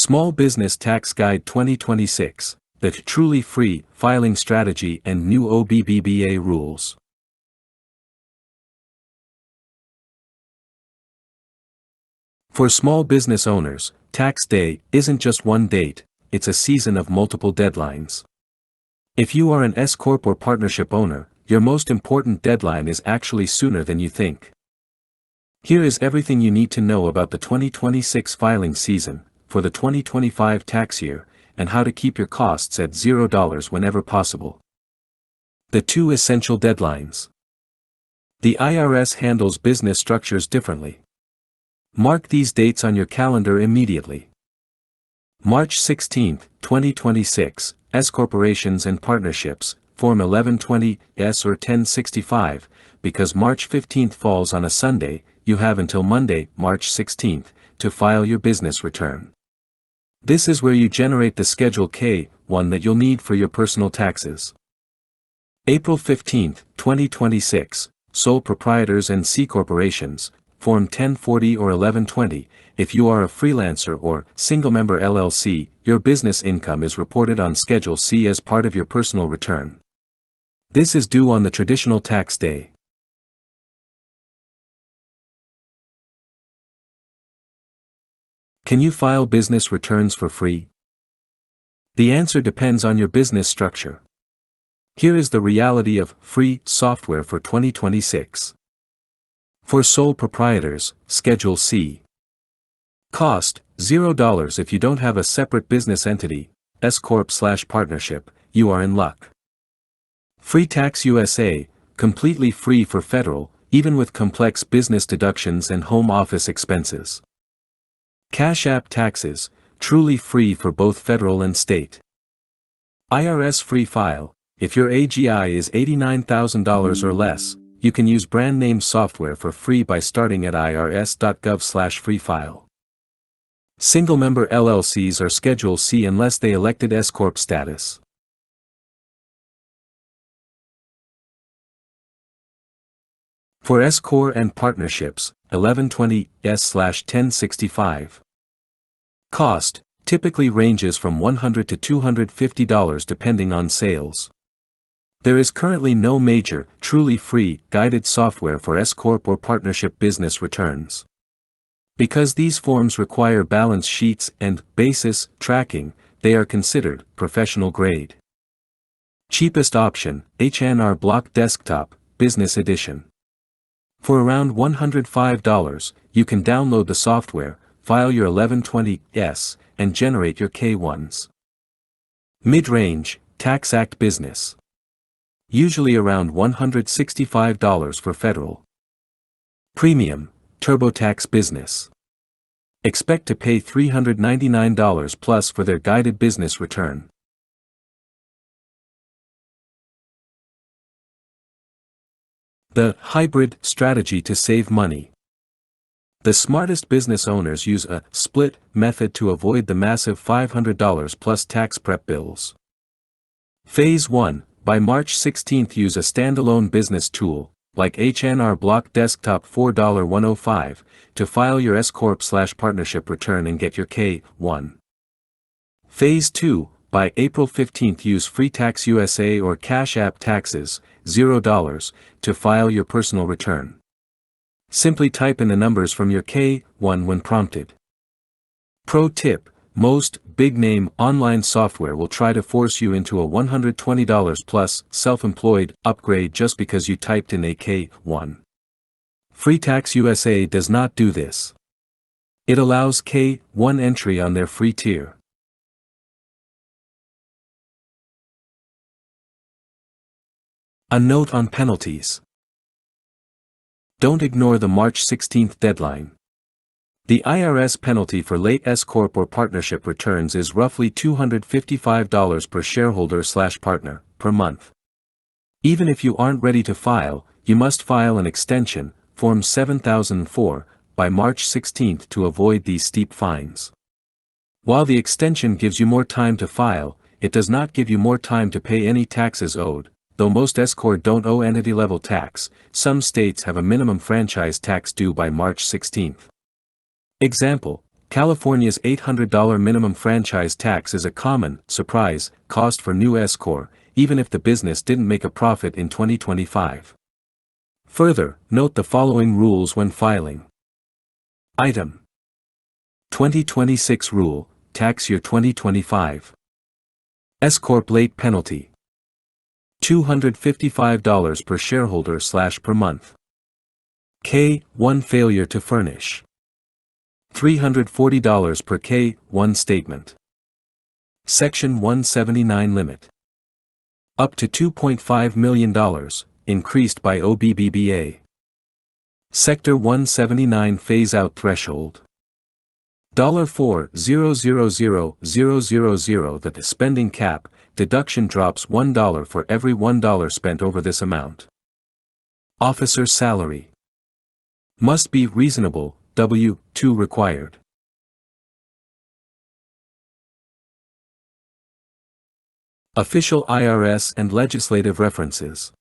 Small Business Tax Guide 2026, the truly free filing strategy and new OBBBA rules. For small business owners, tax day isn't just one date, it's a season of multiple deadlines. If you are an S-Corp or partnership owner, your most important deadline is actually sooner than you think. Here is everything you need to know about the 2026 filing season, for the 2025 tax year, and how to keep your costs at $0 whenever possible. The 2 essential deadlines. The IRS handles business structures differently. Mark these dates on your calendar immediately. March 16, 2026, S-Corporations and Partnerships, Form 1120-S or 1065, because March 15 falls on a Sunday, you have until Monday, March 16, to file your business return. This is where you generate the Schedule K-1 that you'll need for your personal taxes. April 15, 2026, Sole Proprietors and C Corporations, Form 1040 or 1120, if you are a freelancer or single-member LLC, your business income is reported on Schedule C as part of your personal return. This is due on the traditional tax day. Can you file business returns for free? The answer depends on your business structure. Here is the reality of free software for 2026. For sole proprietors, Schedule C. Cost, $0 if you don't have a separate business entity, S-Corp/partnership, you are in luck. Free Tax USA, completely free for federal, even with complex business deductions and home office expenses. Cash App Taxes, truly free for both federal and state. IRS Free File, if your AGI is $89,000 or less, you can use brand name software for free by starting at irs.gov/freefile. Single-member LLCs are Schedule C unless they elected S-Corp status. For S-Corp and partnerships, 1120-S/1065. Cost, typically ranges from $100 to $250 depending on sales. There is currently no major, truly free, guided software for S-Corp or partnership business returns. Because these forms require balance sheets and basis tracking, they are considered professional grade. Cheapest option, H&R Block Desktop, Business Edition. For around $105, you can download the software, file your 1120-S, and generate your K-1s. Mid-range, Tax Act Business. Usually around $165 for federal. Premium, TurboTax Business. Expect to pay $399 plus for their guided business return. The hybrid strategy to save money. The smartest business owners use a split method to avoid the massive $500 plus tax prep bills. Phase 1, by March 16 use a standalone business tool, like H&R Block Desktop $4.105, to file your S-Corp/partnership return and get your K-1. Phase 2, by April 15 use Free Tax USA or Cash App Taxes, $0, to file your personal return. Simply type in the numbers from your K-1 when prompted. Pro tip, most big-name online software will try to force you into a $120 plus self-employed upgrade just because you typed in a K-1. Free Tax USA does not do this. It allows K-1 entry on their free tier. A note on penalties. Don't ignore the March 16 deadline. The IRS penalty for late S-Corp or partnership returns is roughly $255 per shareholder/partner, per month. Even if you aren't ready to file, you must file an extension, Form 7004, by March 16 to avoid these steep fines. While the extension gives you more time to file, it does not give you more time to pay any taxes owed. Though most S-Corp don't owe entity-level tax, some states have a minimum franchise tax due by March 16. Example, California's $800 minimum franchise tax is a common, surprise, cost for new S-Corp, even if the business didn't make a profit in 2025. Further, note the following rules when filing. Item 2026 Rule, Tax Year 2025. S-Corp Late Penalty. $255 per shareholder/per month. K-1 Failure to furnish. $340 per K-1 statement. Section 179 Limit. Up to $2.5 million, increased by OBBBA. Sector 179 Phase-out Threshold. $4,000,000 that the spending cap, deduction drops $1 for every $1 spent over this amount. Officer's salary. Must be reasonable, W-2 required. Official IRS and legislative references.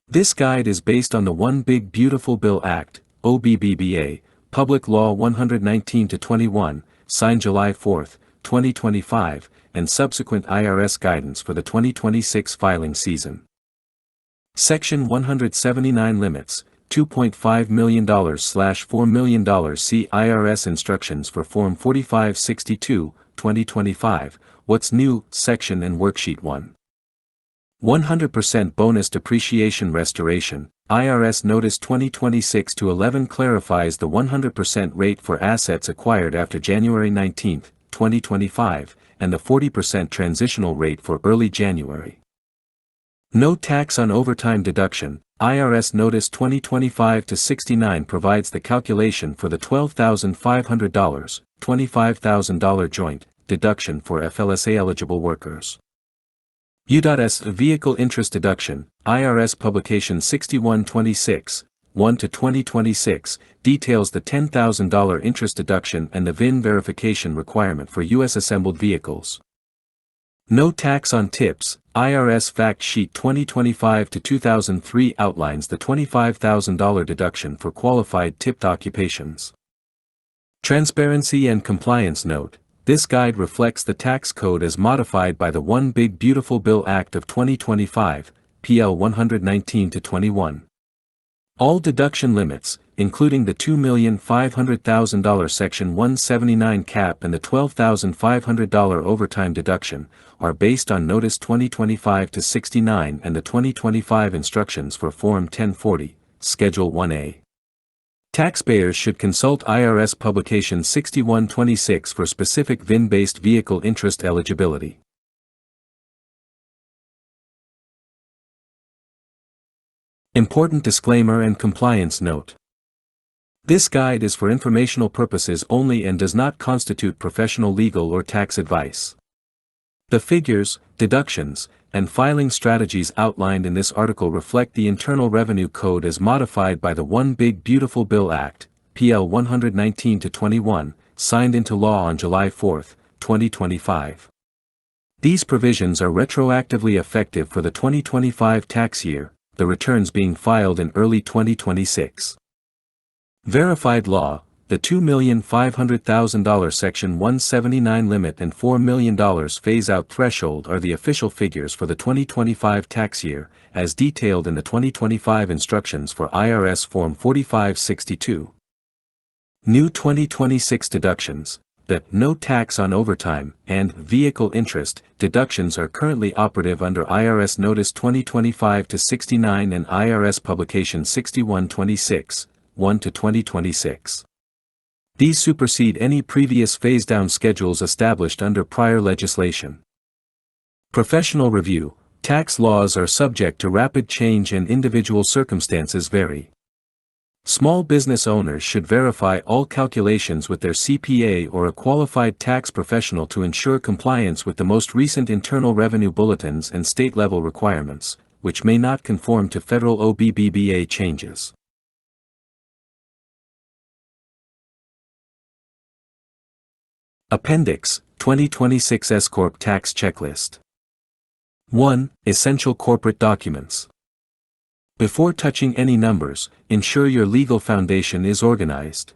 This guide is based on the One Big Beautiful Bill Act, OBBBA, Public Law 119-21, signed July 4, 2025, and subsequent IRS guidance for the 2026 filing season. Section 179 Limits, $2.5 million/$4 million. See IRS Instructions for Form 4562, 2025, What's New, Section and Worksheet 1. 100% Bonus Depreciation Restoration, IRS Notice 2026-11 clarifies the 100% rate for assets acquired after January 19, 2025, and the 40% transitional rate for early January. No tax on overtime deduction, IRS Notice 2025-69 provides the calculation for the $12,500, $25,000 joint deduction for FLSA-eligible workers. U.S. Vehicle Interest Deduction, IRS Publication 6126, 1-2026, details the $10,000 interest deduction and the VIN verification requirement for U.S. assembled vehicles. No tax on tips, IRS Fact Sheet 2025-2003 outlines the $25,000 deduction for qualified tipped occupations. Transparency and Compliance Note. This guide reflects the tax code as modified by the One Big Beautiful Bill Act of 2025, PL 119-21. All deduction limits, including the $2,500,000 Section 179 cap and the $12,500 overtime deduction, are based on Notice 2025-69 and the 2025 Instructions for Form 1040, Schedule 1A. Taxpayers should consult IRS Publication 6126 for specific VIN-based vehicle interest eligibility. Important disclaimer and compliance note. This guide is for informational purposes only and does not constitute professional legal or tax advice. The figures, deductions, and filing strategies outlined in this article reflect the Internal Revenue Code as modified by the One Big Beautiful Bill Act, PL 119-21, signed into law on July 4, 2025. These provisions are retroactively effective for the 2025 tax year, the returns being filed in early 2026. Verified law, the $2,500,000 Section 179 limit and $4 million phase-out threshold are the official figures for the 2025 tax year, as detailed in the 2025 Instructions for IRS Form 4562. New 2026 deductions, the no tax on overtime and vehicle interest deductions are currently operative under IRS Notice 2025-69 and IRS Publication 6126, 1-2026. These supersede any previous phase-down schedules established under prior legislation. Professional review. Tax laws are subject to rapid change and individual circumstances vary. Small business owners should verify all calculations with their CPA or a qualified tax professional to ensure compliance with the most recent Internal Revenue Bulletins and state-level requirements, which may not conform to federal OBBBA changes. Appendix, 2026 S-Corp Tax Checklist. 1. Essential corporate documents. Before touching any numbers, ensure your legal foundation is organized.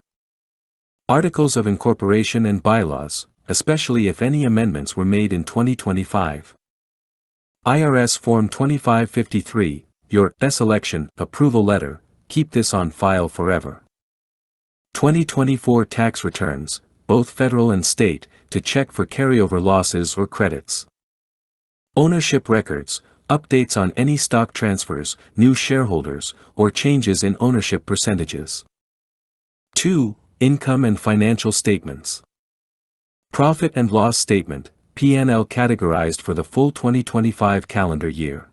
Articles of incorporation and bylaws, especially if any amendments were made in 2025. IRS Form 2553, your S-Election approval letter, keep this on file forever. 2024 tax returns, both federal and state, to check for carryover losses or credits. Ownership records, updates on any stock transfers, new shareholders, or changes in ownership percentages. 2. Income and financial statements. Profit and loss statement, P&L categorized for the full 2025 calendar year.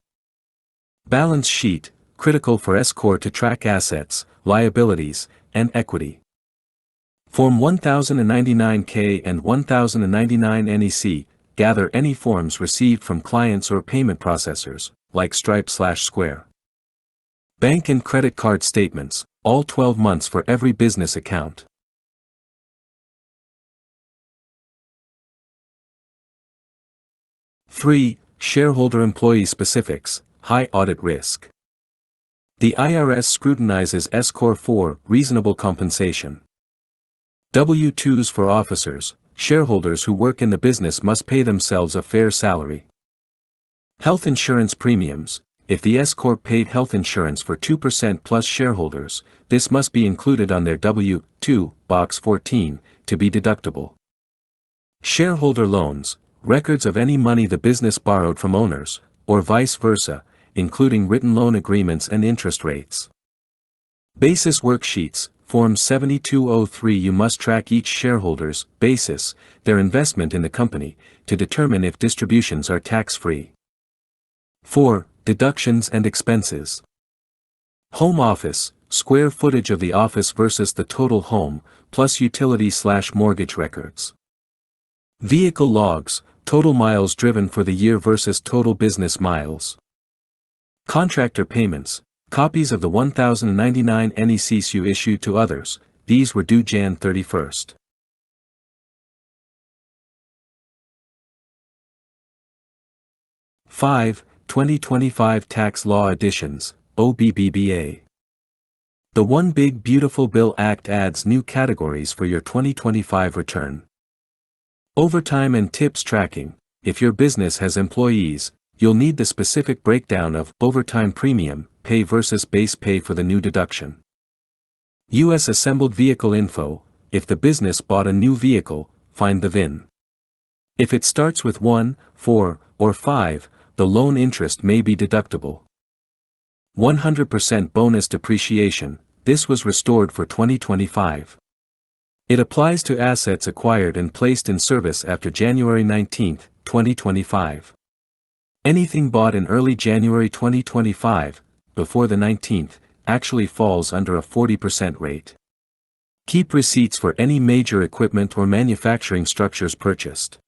Balance sheet, critical for S-Corp to track assets, liabilities, and equity. Form 1099-K and 1099-NEC, gather any forms received from clients or payment processors, like Stripe/Square. Bank and credit card statements, all 12 months for every business account. Three. Shareholder employee specifics, high audit risk. The IRS scrutinizes S-Corp for reasonable compensation. W-2s for officers, shareholders who work in the business must pay themselves a fair salary. Health insurance premiums, if the S-Corp paid health insurance for 2% plus shareholders, this must be included on their W-2, Box 14, to be deductible. Shareholder loans, records of any money the business borrowed from owners, or vice versa, including written loan agreements and interest rates. Basis worksheets, Form 7203. You must track each shareholder's basis, their investment in the company, to determine if distributions are tax-free. 4. Deductions and expenses. Home office, square footage of the office versus the total home, plus utility/mortgage records. Vehicle logs, total miles driven for the year versus total business miles. Contractor payments, copies of the 1099 NECs you issued to others, these were due Jan 31st. Five. 2025 Tax Law Additions, OBBBA. The One Big Beautiful Bill Act adds new categories for your 2025 return. Overtime and tips tracking. If your business has employees, you'll need the specific breakdown of overtime premium pay versus base pay for the new deduction. U.S. assembled vehicle info. If the business bought a new vehicle, find the VIN. If it starts with 1, 4, or 5, the loan interest may be deductible. 100% bonus depreciation. This was restored for 2025. It applies to assets acquired and placed in service after January 19, 2025. Anything bought in early January 2025, before the 19th, actually falls under a 40% rate. Keep receipts for any major equipment or manufacturing structures purchased.